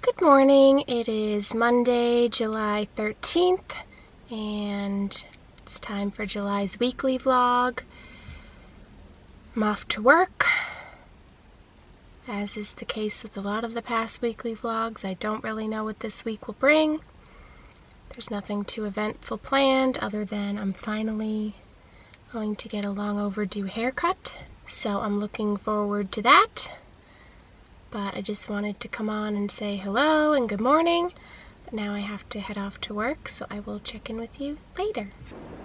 Good morning. It is Monday, July 13th, and it's time for July's weekly vlog. I'm off to work. As is the case with a lot of the past weekly vlogs, I don't really know what this week will bring. There's nothing too eventful planned other than I'm finally going to get a long overdue haircut, so I'm looking forward to that. But I just wanted to come on and say hello and good morning. But now I have to head off to work, so I will check in with you later.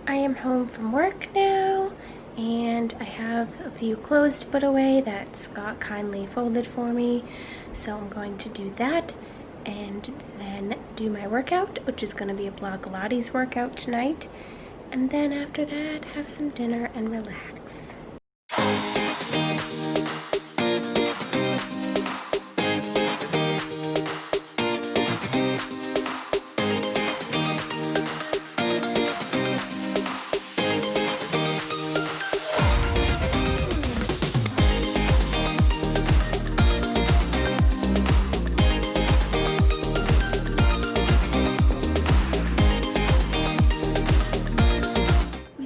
I am home from work now, and I have a few clothes to put away that Scott kindly folded for me. So I'm going to do that and then do my workout, which is going to be a Blogilates workout tonight. And then after that, have some dinner and relax.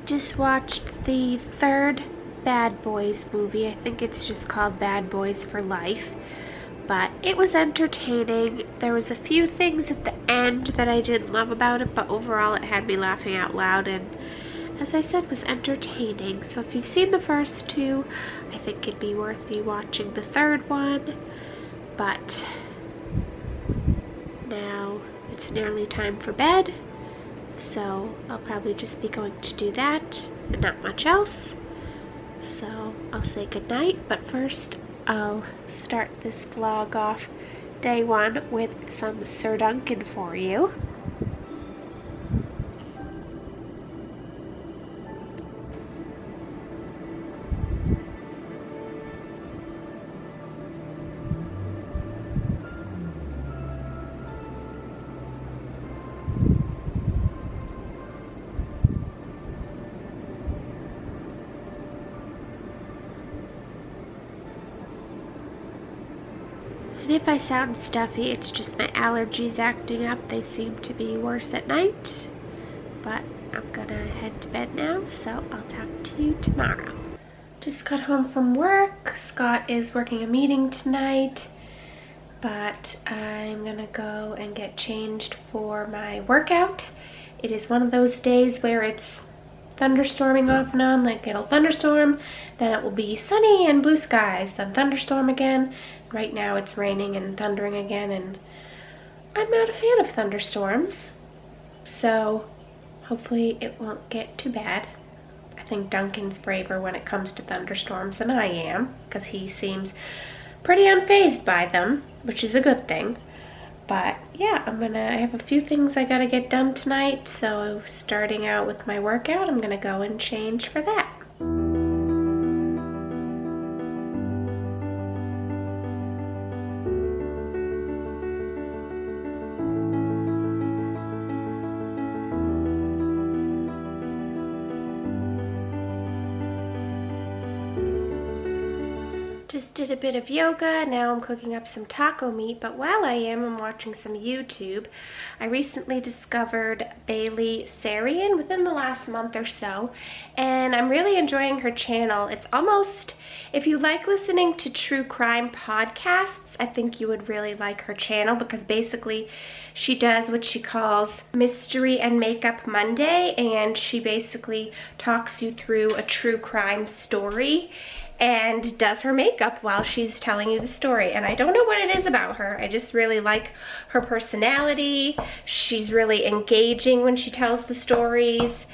Just watched the third Bad Boys movie. I think it's just called Bad Boys for Life, but it was entertaining. There was a few things at the end that I didn't love about it, but overall it had me laughing out loud, and as I said, was entertaining. So if you've seen the first two, I think it'd be worth you watching the third one. But now it's nearly time for bed, so I'll probably just be going to do that and not much else. So I'll say goodnight, but first I'll start this vlog off day one with some Sir Duncan for you. And if I sound stuffy, it's just my allergies acting up. They seem to be worse at night. But I'm gonna head to bed now, so I'll talk to you tomorrow. Just got home from work. Scott is working a meeting tonight, but I'm gonna go and get changed for my workout. It is one of those days where it's thunderstorming off and on. Like, it'll thunderstorm, then it will be sunny and blue skies, then thunderstorm again. Right now it's raining and thundering again, and I'm not a fan of thunderstorms, so hopefully it won't get too bad. I think Duncan's braver when it comes to thunderstorms than I am, because he seems pretty unfazed by them, which is a good thing. But yeah, I have a few things I gotta get done tonight, so starting out with my workout, I'm gonna go and change for that. Just did a bit of yoga. Now I'm cooking up some taco meat, but while I'm watching some YouTube. I recently discovered Bailey Sarian within the last month or so, and I'm really enjoying her channel. It's almost, if you like listening to true crime podcasts, I think you would really like her channel, because basically she does what she calls Mystery and Makeup Monday, and she basically talks you through a true crime story and does her makeup while she's telling you the story. And I don't know what it is about her. I just really like her personality. She's really engaging when she tells the stories.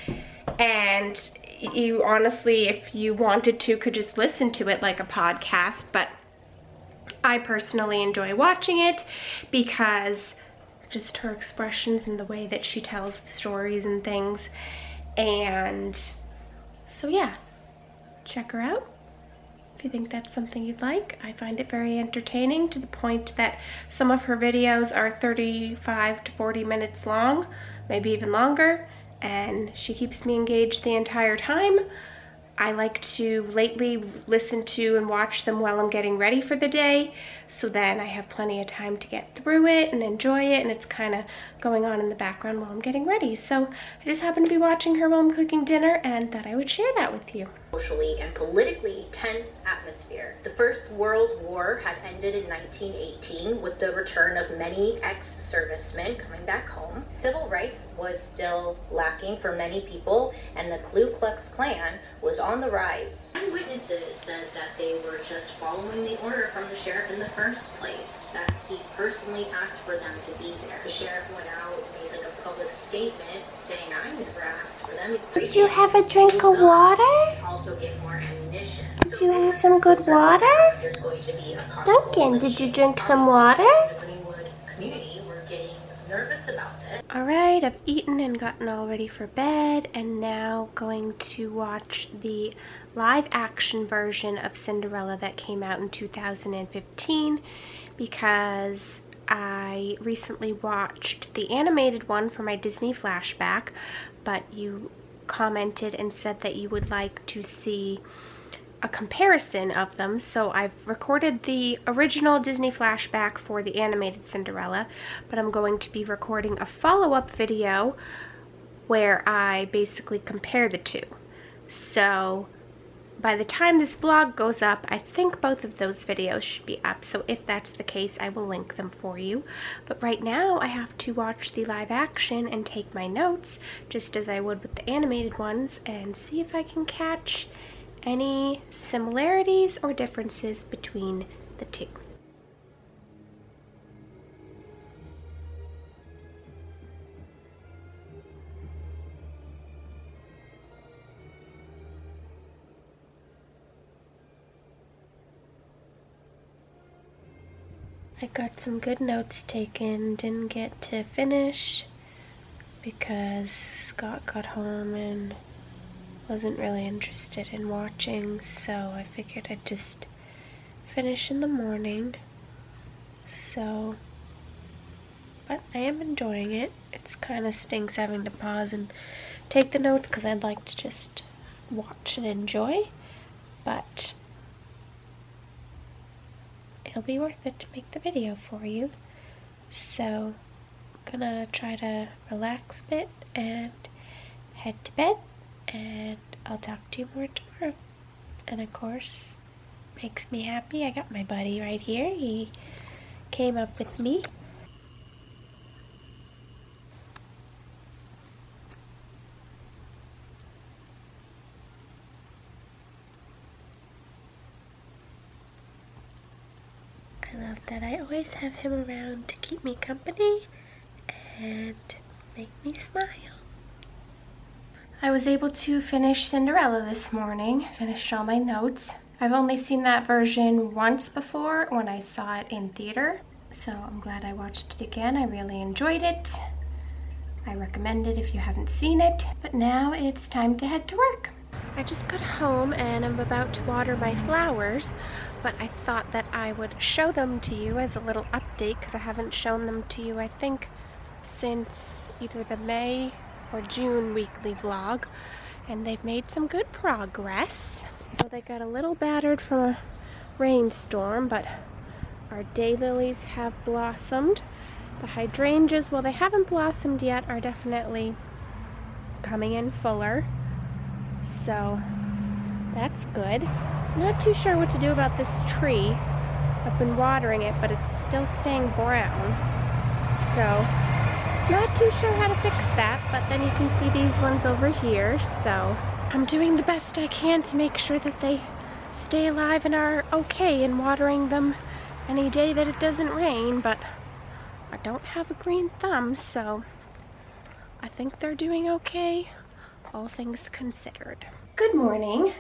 And you honestly, if you wanted to, could just listen to it like a podcast. But I personally enjoy watching it because just her expressions and the way that she tells the stories and things. And so yeah, check her out if you think that's something you'd like. I find it very entertaining, to the point that some of her videos are 35 to 40 minutes long, maybe even longer, and she keeps me engaged the entire time. I like to lately listen to and watch them while I'm getting ready for the day, so then I have plenty of time to get through it and enjoy it, and it's kind of going on in the background while I'm getting ready. So I just happened to be watching her while I'm cooking dinner and thought I would share that with you. Socially and politically tense atmosphere. The First World War had ended in 1918 with the return of many ex-servicemen coming back home. Civil rights was still lacking for many people, and the Ku Klux Klan was on the rise. Witnesses said that they were just following the order from the sheriff in the first place, that he personally asked for them to be there. The sheriff went out and made like a public statement saying, "I never asked for them." Did you have a drink of water? Also get more ammunition. Did you have some good water? Duncan, did you drink some water? Alright, I've eaten and gotten all ready for bed, and now going to watch the live action version of Cinderella that came out in 2015, because I recently watched the animated one for my Disney flashback, but you commented and said that you would like to see a comparison of them, so I've recorded the original Disney flashback for the animated Cinderella, but I'm going to be recording a follow-up video where I basically compare the two. So by the time this vlog goes up, I think both of those videos should be up, so if that's the case, I will link them for you. But right now, I have to watch the live action and take my notes, just as I would with the animated ones, and see if I can catch any similarities or differences between the two. I got some good notes taken, didn't get to finish because Scott got home and wasn't really interested in watching, so I figured I'd just finish in the morning. So, but I am enjoying it. It's kind of stinks having to pause and take the notes because I'd like to just watch and enjoy, but it'll be worth it to make the video for you. So I'm gonna try to relax a bit and head to bed, and I'll talk to you more tomorrow. And of course, makes me happy, I got my buddy right here. He came up with me. I love that I always have him around to keep me company and make me smile. I was able to finish Cinderella this morning, finished all my notes. I've only seen that version once before when I saw it in theater, so I'm glad I watched it again. I really enjoyed it. I recommend it if you haven't seen it. But now it's time to head to work. I just got home and I'm about to water my flowers, but I thought that I would show them to you as a little update because I haven't shown them to you, I think, since either the May or June weekly vlog, and they've made some good progress. So they got a little battered from a rainstorm, but our daylilies have blossomed. The hydrangeas, well, they haven't blossomed yet, are definitely coming in fuller, so that's good. Not too sure what to do about this tree. I've been watering it, but it's still staying brown, so not too sure how to fix that. But then you can see these ones over here, so I'm doing the best I can to make sure that they stay alive and are okay, and watering them any day that it doesn't rain, but I don't have a green thumb, so I think they're doing okay, all things considered. Good morning.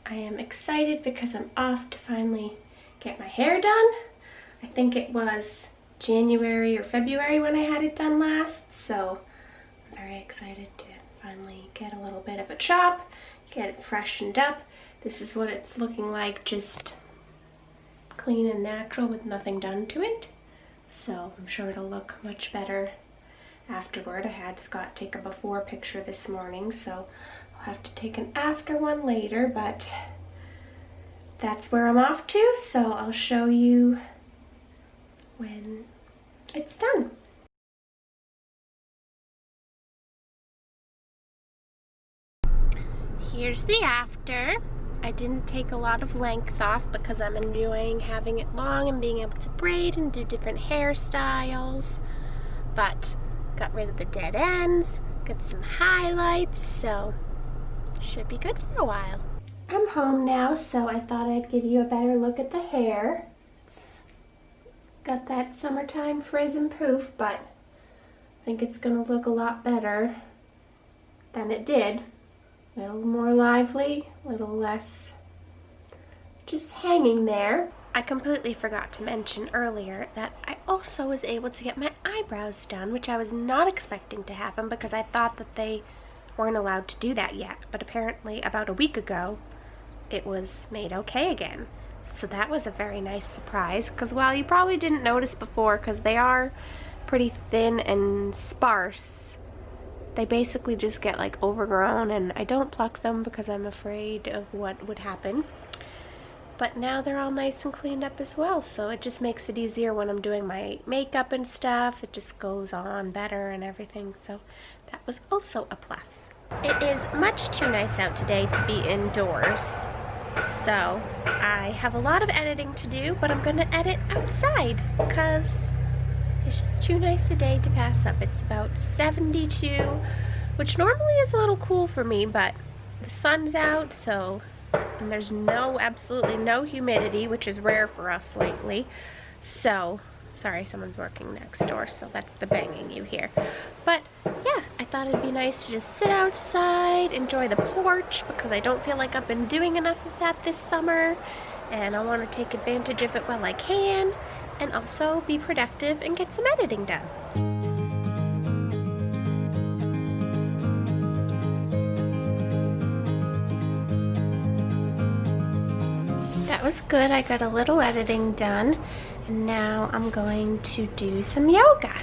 I am excited because I'm off to finally get my hair done. I think it was January or February when I had it done last, so I'm very excited to finally get a little bit of a chop, get it freshened up. This is what it's looking like, just clean and natural with nothing done to it. So I'm sure it'll look much better afterward. I had Scott take a before picture this morning, so I'll have to take an after one later, but that's where I'm off to, so I'll show you when it's done. Here's the after. I didn't take a lot of length off because I'm enjoying having it long and being able to braid and do different hairstyles. But got rid of the dead ends, got some highlights, so should be good for a while. I'm home now, so I thought I'd give you a better look at the hair. It's got that summertime frizz and poof, but I think it's gonna look a lot better than it did. A little more lively, a little less just hanging there. I completely forgot to mention earlier that I also was able to get my eyebrows done, which I was not expecting to happen because I thought that they weren't allowed to do that yet. But apparently about a week ago, it was made okay again. So that was a very nice surprise, because while you probably didn't notice before because they are pretty thin and sparse, they basically just get like overgrown, and I don't pluck them because I'm afraid of what would happen. But now they're all nice and cleaned up as well, so it just makes it easier when I'm doing my makeup and stuff. It just goes on better and everything, so that was also a plus. It is much too nice out today to be indoors, so I have a lot of editing to do, but I'm gonna edit outside because it's just too nice a day to pass up. It's about 72, which normally is a little cool for me, but the sun's out, so, and there's absolutely no humidity, which is rare for us lately. So, sorry, someone's working next door, so that's the banging you hear. But yeah, I thought it'd be nice to just sit outside, enjoy the porch, because I don't feel like I've been doing enough of that this summer, and I want to take advantage of it while I can, and also be productive and get some editing done. That was good. I got a little editing done, and now I'm going to do some yoga.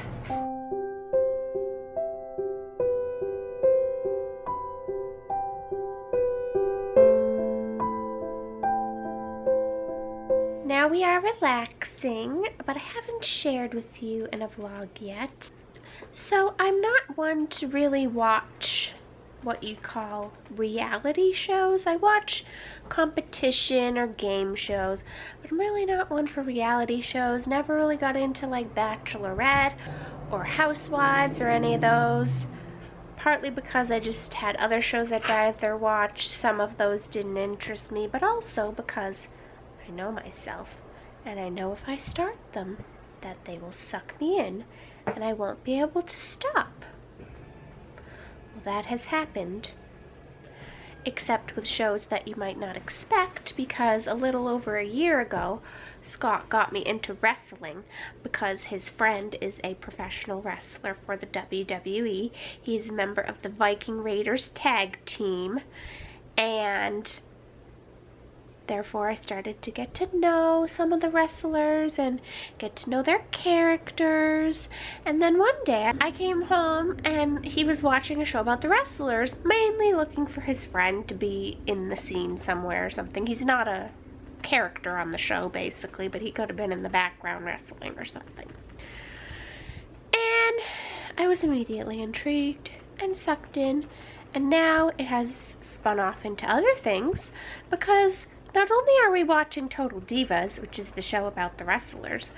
Now we are relaxing, but I haven't shared with you in a vlog yet. So I'm not one to really watch what you call reality shows. I watch competition or game shows, but I'm really not one for reality shows. Never really got into like Bachelorette or Housewives or any of those. Partly because I just had other shows I'd rather watch. Some of those didn't interest me, but also because I know myself, and I know if I start them that they will suck me in and I won't be able to stop. Well, that has happened, except with shows that you might not expect, because a little over a year ago Scott got me into wrestling because his friend is a professional wrestler for the WWE. He's a member of the Viking Raiders tag team, and therefore I started to get to know some of the wrestlers and get to know their characters. And then one day I came home and he was watching a show about the wrestlers, mainly looking for his friend to be in the scene somewhere or something. He's not a character on the show basically, but he could have been in the background wrestling or something. And I was immediately intrigued and sucked in, and now it has spun off into other things, because not only are we watching Total Divas, which is the show about the wrestlers,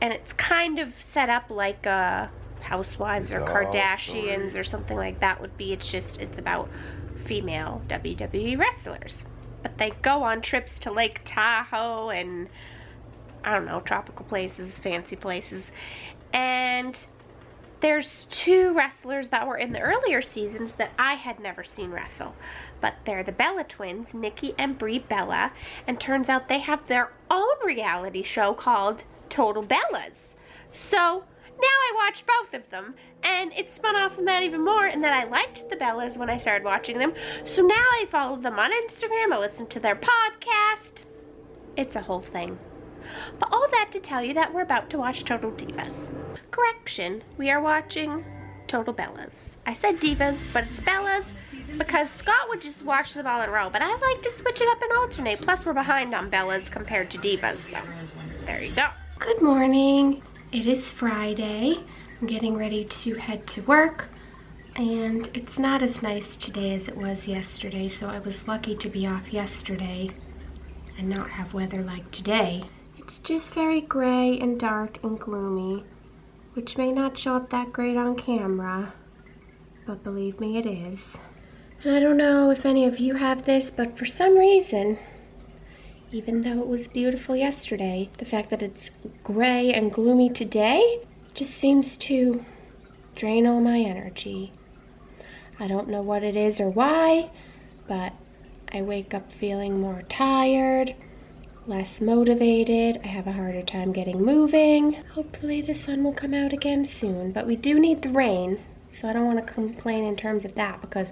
and it's kind of set up like Housewives or Kardashians or something like that would be. It's about female WWE wrestlers. But they go on trips to Lake Tahoe and, I don't know, tropical places, fancy places. And there's two wrestlers that were in the earlier seasons that I had never seen wrestle. But they're the Bella twins, Nikki and Brie Bella, and turns out they have their own reality show called Total Bellas. So now I watch both of them, and it spun off from that even more, and then I liked the Bellas when I started watching them. So now I follow them on Instagram, I listen to their podcast. It's a whole thing. But all that to tell you that we're about to watch Total Divas. Correction, we are watching total Bellas. I said divas, but it's Bellas because Scott would just watch them all in a row, but I like to switch it up and alternate. Plus, we're behind on Bellas compared to divas, so there you go. Good morning. It is Friday. I'm getting ready to head to work, and it's not as nice today as it was yesterday, so I was lucky to be off yesterday and not have weather like today. It's just very gray and dark and gloomy, which may not show up that great on camera, but believe me, it is. And I don't know if any of you have this, but for some reason, even though it was beautiful yesterday, the fact that it's gray and gloomy today just seems to drain all my energy. I don't know what it is or why, but I wake up feeling more tired, less motivated. I have a harder time getting moving. Hopefully the sun will come out again soon, but we do need the rain, so I don't want to complain in terms of that because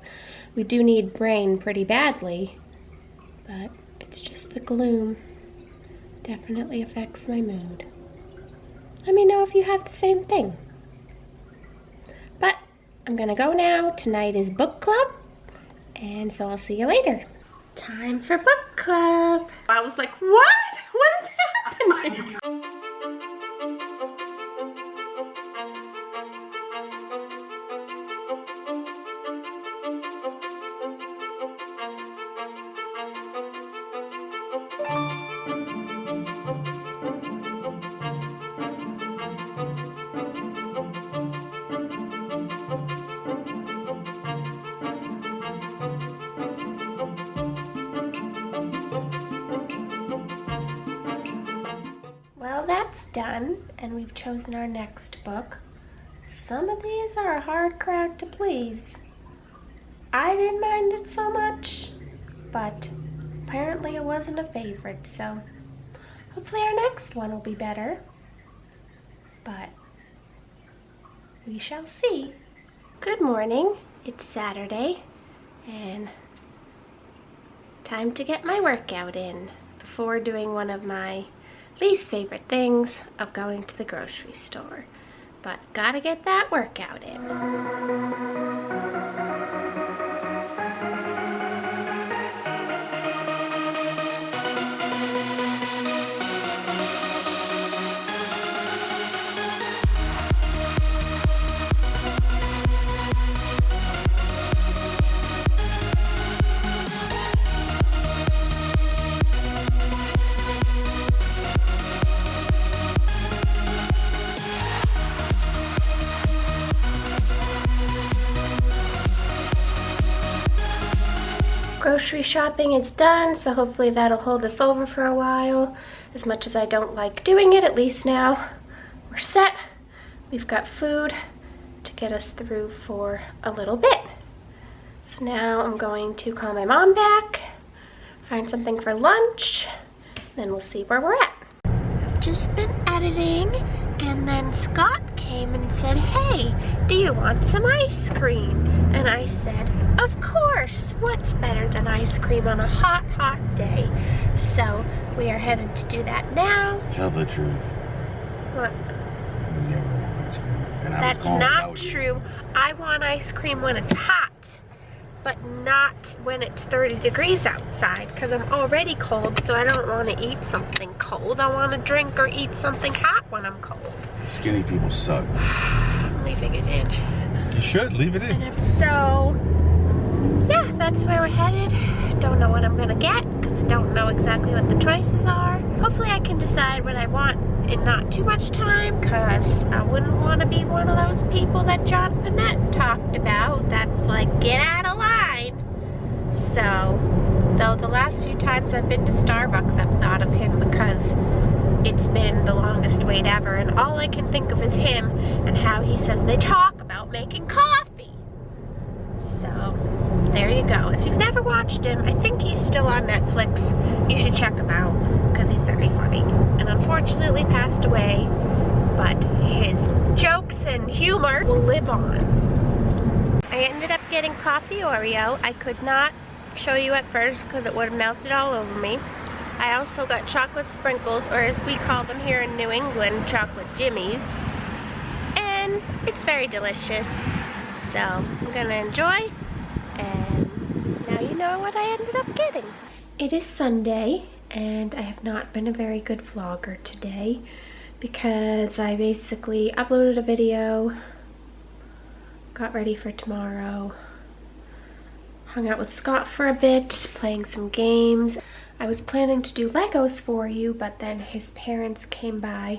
we do need rain pretty badly, but it's just the gloom. Definitely affects my mood. Let me know if you have the same thing. But I'm gonna go now. Tonight is book club, and so I'll see you later. Time for book club. I was like, what? What is happening? Well, that's done, and we've chosen our next book. Some of these are a hard crowd to please. I didn't mind it so much, but apparently it wasn't a favorite, so hopefully our next one will be better. But we shall see. Good morning. It's Saturday, and time to get my workout in before doing one of my least favorite things of going to the grocery store. But gotta get that workout in. Grocery shopping is done, so hopefully that'll hold us over for a while. As much as I don't like doing it, at least now we're set. We've got food to get us through for a little bit. So now I'm going to call my mom back, find something for lunch, then we'll see where we're at. I've just been editing, and then Scott came and said, "Hey, do you want some ice cream?" And I said, "Of course, what's better than ice cream on a hot, hot day?" So we are headed to do that now. Tell the truth. What? You never want ice cream. And I was That's calling not out you. true. I want ice cream when it's hot, but not when it's 30 degrees outside, because I'm already cold, so I don't want to eat something cold. I want to drink or eat something hot when I'm cold. Skinny people suck. I'm leaving it in. You should leave it in. So, yeah, that's where we're headed. Don't know what I'm gonna get, because I don't know exactly what the choices are. Hopefully I can decide what I want in not too much time, because I wouldn't want to be one of those people that John Panette talked about that's like, get out of line. So, though the last few times I've been to Starbucks, I've thought of him because it's been the longest wait ever, and all I can think of is him and how he says they talk about making coffee. So, there you go. If you've never watched him, I think he's still on Netflix. You should check him out because he's very funny. And unfortunately passed away, but his jokes and humor will live on. I ended up getting coffee Oreo. I could not show you at first because it would have melted all over me. I also got chocolate sprinkles, or as we call them here in New England, chocolate jimmies. And it's very delicious. So I'm gonna enjoy, and now you know what I ended up getting. It is Sunday, and I have not been a very good vlogger today because I basically uploaded a video, got ready for tomorrow, hung out with Scott for a bit, playing some games. I was planning to do Legos for you, but then his parents came by,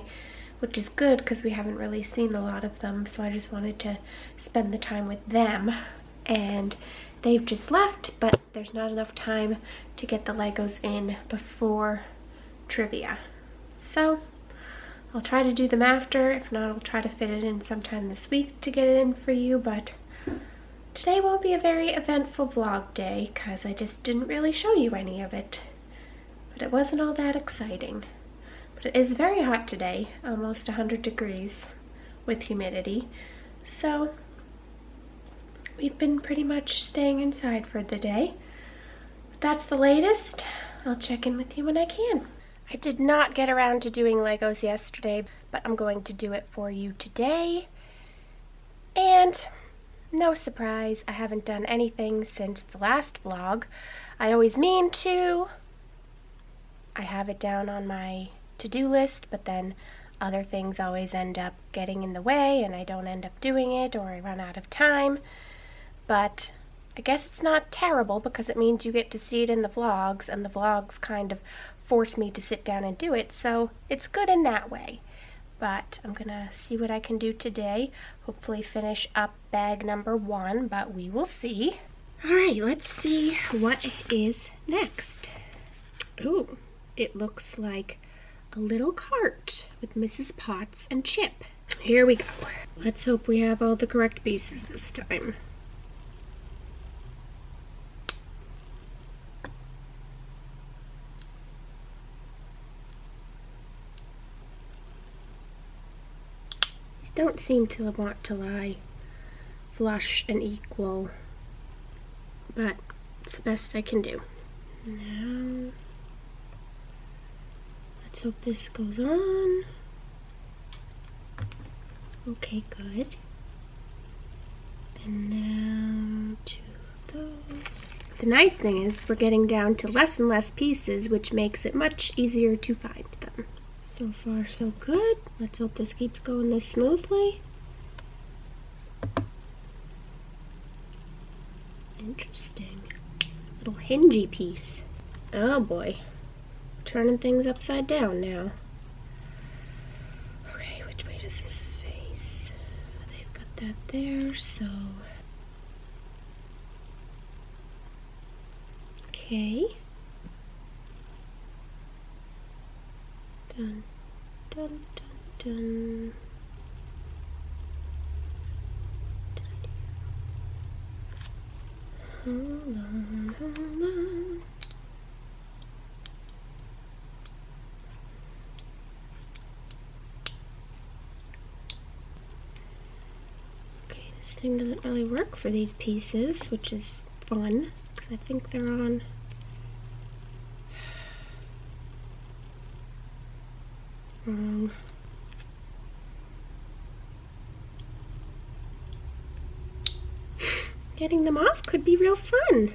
which is good because we haven't really seen a lot of them, so I just wanted to spend the time with them. And they've just left, but there's not enough time to get the Legos in before trivia. So I'll try to do them after. If not, I'll try to fit it in sometime this week to get it in for you, but today won't be a very eventful vlog day because I just didn't really show you any of it. But it wasn't all that exciting. But it is very hot today, almost 100 degrees with humidity. So we've been pretty much staying inside for the day. But that's the latest. I'll check in with you when I can. I did not get around to doing Legos yesterday, but I'm going to do it for you today. And no surprise, I haven't done anything since the last vlog. I always mean to. I have it down on my to-do list, but then other things always end up getting in the way and I don't end up doing it, or I run out of time. But I guess it's not terrible because it means you get to see it in the vlogs, and the vlogs kind of force me to sit down and do it, so it's good in that way. But I'm gonna see what I can do today. Hopefully finish up bag number 1, but we will see. Alright, let's see what is next. Ooh, it looks like a little cart with Mrs. Potts and Chip. Here we go. Let's hope we have all the correct pieces this time. Don't seem to want to lie flush and equal, but it's the best I can do. Now, let's hope this goes on. Okay, good. And now to those. The nice thing is we're getting down to less and less pieces, which makes it much easier to find them. So far, so good. Let's hope this keeps going this smoothly. Interesting. Little hingy piece. Oh boy. Turning things upside down now. Okay, which way does this face? They've got that there, so... Okay. Dun, dun, dun, dun. Hold on, hold on. Okay, this thing doesn't really work for these pieces, which is fun, because I think they're on... wrong. Getting them off could be real fun.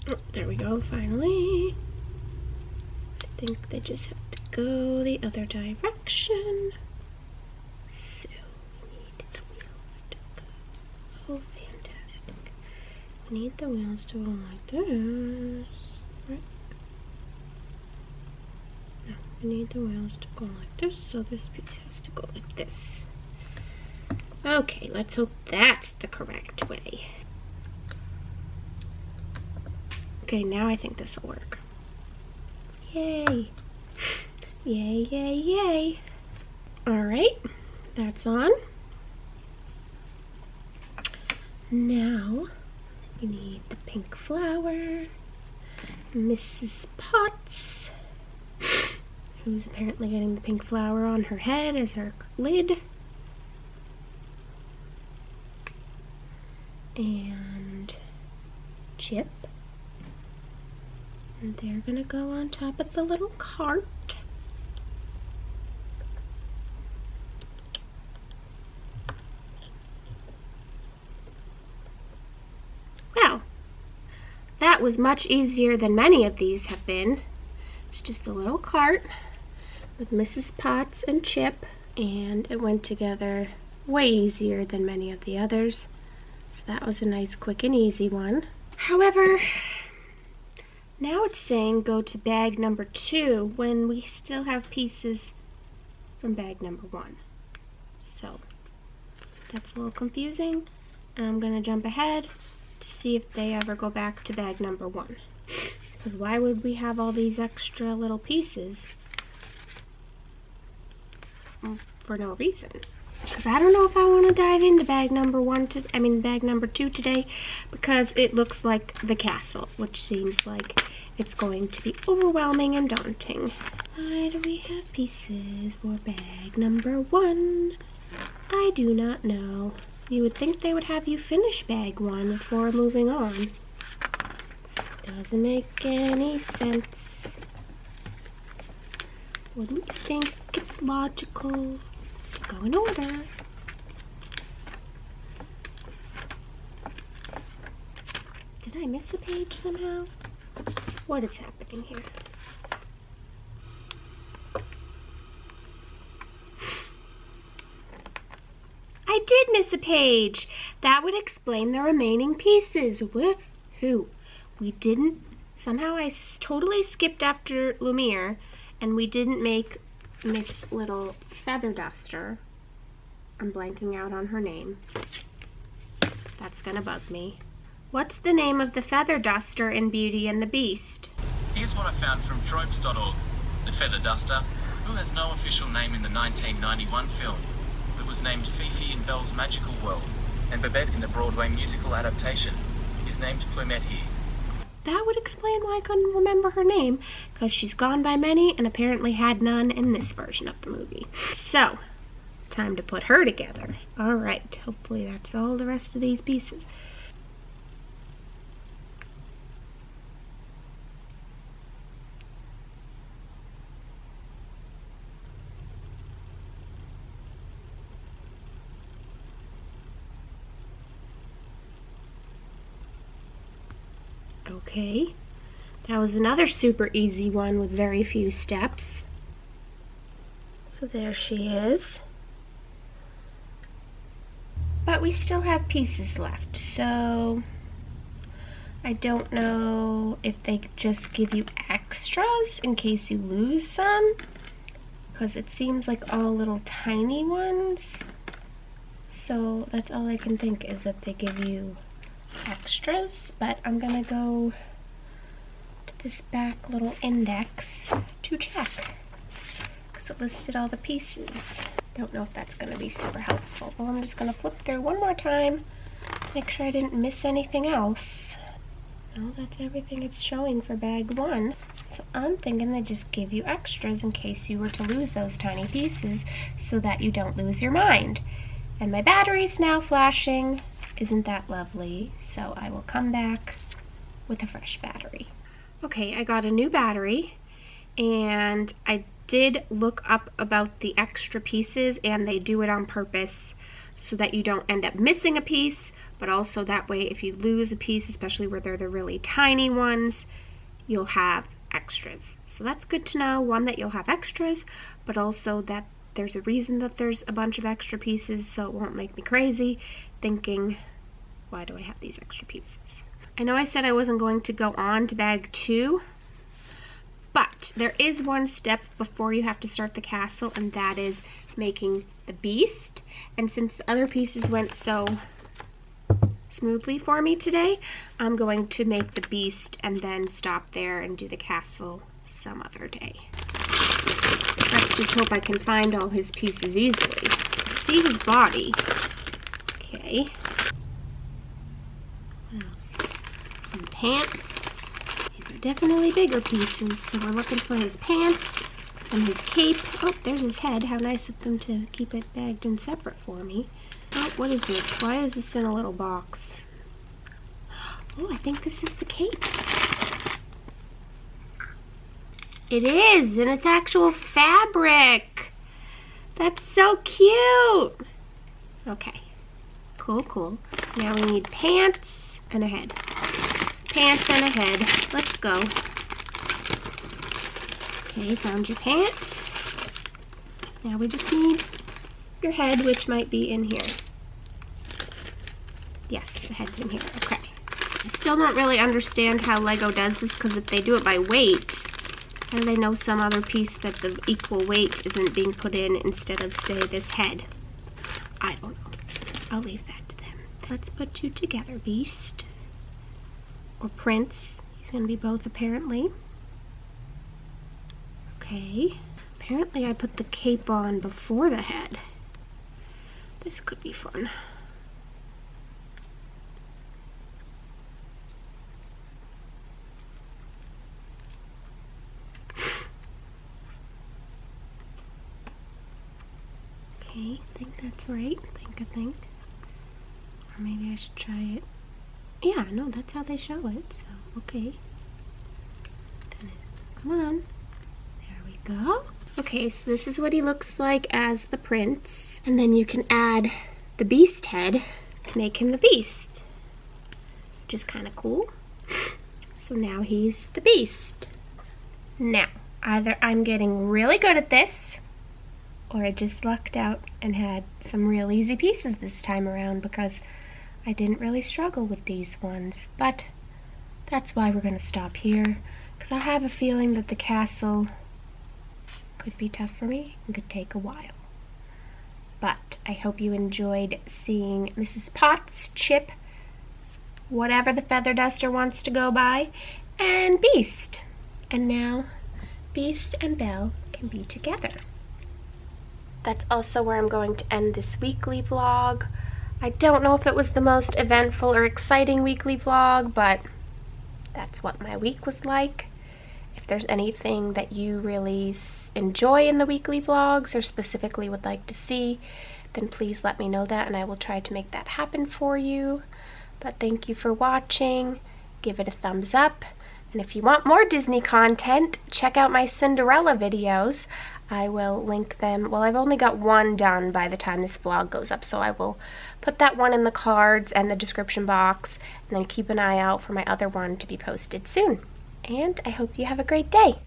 Oh, there we go, finally. I think they just have to go the other direction. So we need the wheels to go. Oh, fantastic. We need the wheels to go like this. Right? No, we need the wheels to go like this, so this piece has to go like this. Okay, let's hope that's the correct way. Okay, now I think this will work. Yay! Yay, yay, yay! Alright, that's on. Now, we need the pink flower, Mrs. Potts, who's apparently getting the pink flower on her head as her lid. And Chip. And they're gonna go on top of the little cart. That was much easier than many of these have been. It's just a little cart with Mrs. Potts and Chip, and it went together way easier than many of the others. So that was a nice, quick, and easy one. However, now it's saying go to bag number 2 when we still have pieces from bag number 1. So that's a little confusing. I'm gonna jump ahead to see if they ever go back to bag number 1. Because why would we have all these extra little pieces for no reason? Because I don't know if I want to dive into bag number 2 today, because it looks like the castle, which seems like it's going to be overwhelming and daunting. Why do we have pieces for bag number 1? I do not know. You would think they would have you finish bag 1 before moving on. Doesn't make any sense. Wouldn't you think it's logical? Go in order. Did I miss a page somehow? What is happening here? I did miss a page. That would explain the remaining pieces. Woohoo! We didn't, somehow I totally skipped after Lumiere, and we didn't make Miss Little Feather Duster. I'm blanking out on her name. That's gonna bug me. What's the name of the feather duster in Beauty and the Beast? Here's what I found from tropes.org. The feather duster, who has no official name in the 1991 film, but was named Fifi in Belle's Magical World, and Babette in the Broadway musical adaptation, is named Plumette here. That would explain why I couldn't remember her name, because she's gone by many and apparently had none in this version of the movie. So, time to put her together. Alright, hopefully that's all the rest of these pieces. Okay, that was another super easy one with very few steps. So there she is. But we still have pieces left, so I don't know if they just give you extras in case you lose some, because it seems like all little tiny ones. So that's all I can think, is that they give you extras, but I'm gonna go to this back little index to check, because it listed all the pieces. Don't know if that's gonna be super helpful. Well, I'm just gonna flip through one more time, make sure I didn't miss anything else. No, that's everything it's showing for bag 1. So I'm thinking they just give you extras in case you were to lose those tiny pieces, so that you don't lose your mind. And my battery's now flashing. Isn't that lovely? So I will come back with a fresh battery. Okay, I got a new battery, and I did look up about the extra pieces, and they do it on purpose so that you don't end up missing a piece, but also that way if you lose a piece, especially where they're the really tiny ones, you'll have extras. So that's good to know, one, that you'll have extras, but also that there's a reason that there's a bunch of extra pieces, so it won't make me crazy thinking, why do I have these extra pieces? I know I said I wasn't going to go on to bag 2, but there is one step before you have to start the castle, and that is making the beast. And since the other pieces went so smoothly for me today, I'm going to make the beast and then stop there and do the castle some other day. Let's just hope I can find all his pieces easily. See his body. Okay. Some pants. These are definitely bigger pieces, so we're looking for his pants and his cape. Oh, there's his head. How nice of them to keep it bagged and separate for me. Oh, what is this? Why is this in a little box? Oh, I think this is the cape. It is, and it's actual fabric. That's so cute. Okay, cool, cool. Now we need pants and a head. pants and a head. Let's go. Okay, found your pants. Now we just need your head, which might be in here. Yes, the head's in here. Okay. I still don't really understand how Lego does this, because if they do it by weight, how do they know some other piece that the equal weight isn't being put in instead of, say, this head? I don't know. I'll leave that to them. Let's put you together, Beast. Or Prince. He's going to be both, apparently. Okay. Apparently I put the cape on before the head. This could be fun. Okay, I think that's right. I think. Or maybe I should try it. Yeah, no, that's how they show it, so, okay. Come on. There we go. Okay, so this is what he looks like as the prince. And then you can add the beast head to make him the beast, which is kind of cool. So now he's the beast. Now, either I'm getting really good at this, or I just lucked out and had some real easy pieces this time around, because I didn't really struggle with these ones. But that's why we're going to stop here, because I have a feeling that the castle could be tough for me and could take a while. But I hope you enjoyed seeing Mrs. Potts, Chip, whatever the feather duster wants to go by, and Beast. And now Beast and Belle can be together. That's also where I'm going to end this weekly vlog. I don't know if it was the most eventful or exciting weekly vlog, but that's what my week was like. If there's anything that you really enjoy in the weekly vlogs or specifically would like to see, then please let me know that and I will try to make that happen for you. But thank you for watching. Give it a thumbs up. And if you want more Disney content, check out my Cinderella videos. I will link them. Well, I've only got one done by the time this vlog goes up, so I will put that one in the cards and the description box, and then keep an eye out for my other one to be posted soon. And I hope you have a great day.